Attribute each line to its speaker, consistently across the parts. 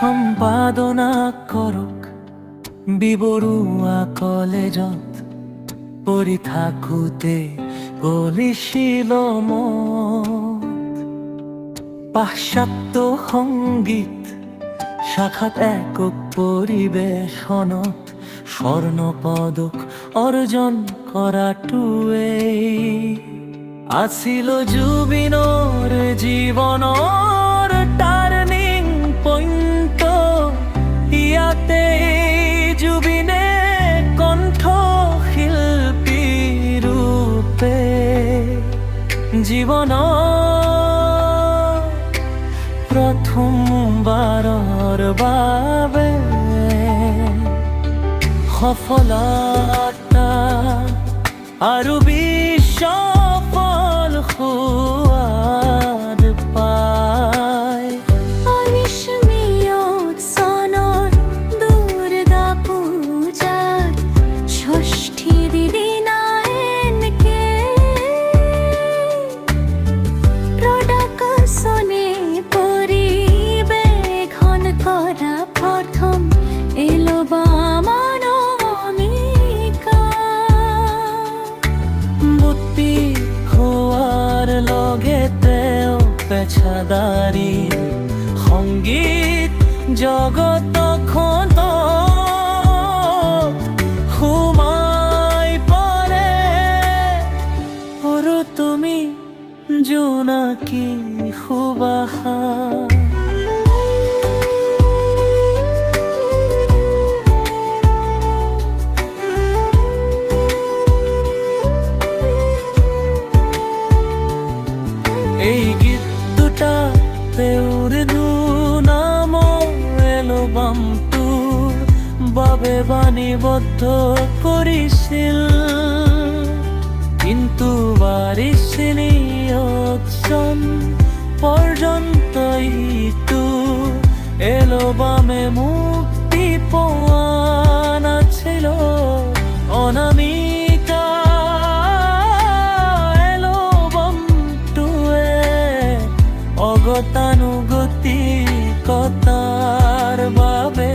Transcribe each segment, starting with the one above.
Speaker 1: সম্পাদনা কৰক বিবৰুৱা কলেজত পঢ়ি থাকোঁতে গলিছিল মত। পাশ্চাত্য সংগীত শাখাত একক পৰিৱেশনত স্বৰ্ণ পদক অৰ্জন কৰাটোৱেই আছিল জুবিনৰ জীৱনৰ টাৰ্ণিং পইণ্ট। ইয়াতে জুবিনে কণ্ঠশিল্পী ৰূপে জীৱনৰ প্ৰথমবাৰৰ বাবে সফলতা আৰু সফল সোৱাদ পায়।
Speaker 2: অবিস্মৃত চনৰ দুৰ্গা পূজাৰ ষষ্ঠী দিনায়নকে প্ৰডাকচনে পৰিৱেশন কৰা প্ৰথম এলবাম পেছাদাৰী সংগীত জগতখনত সোমাই পৰে। আৰু তুমি জোনাকী সুবাসা এই গীত দুটা উৰ্দু নামৰ এলবামটোৰ বাবে বাণীবদ্ধ কৰিছিল, কিন্তু বাৰিছিল অকচন পৰ্যন্ত ইটো এলবামে মুক্তি পোৱা নাছিল। অনামিকা অগতানুগতিকতাৰ বাবে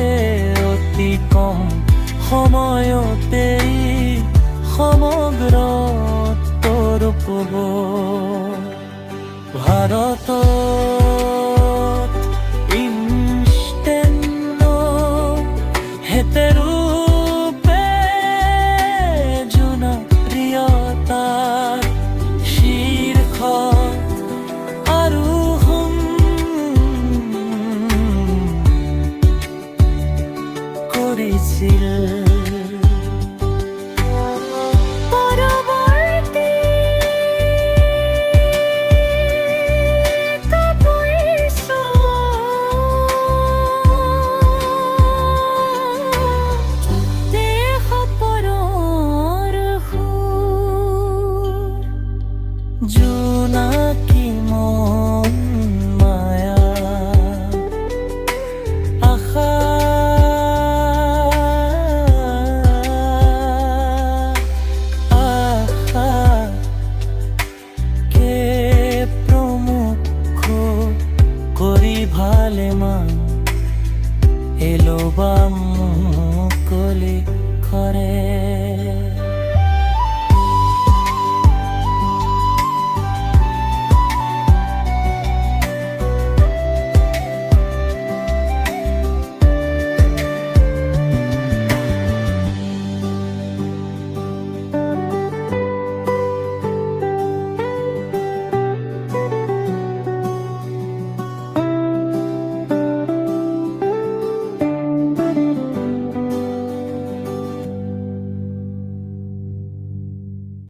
Speaker 2: অতি কম সময়তেই সমগ্ৰ তৰপব ভাৰতত ইনষ্টেণ্ট হেতেৰূপে জনপ্ৰিয়তাৰ শীৰ্ষ কৰিছিল। পৰৱৰ্তী
Speaker 1: জোনাকী মন মায়া আশা কে প্ৰমুখ কৰি ভালেমান এলবাম মুকলি কৰে।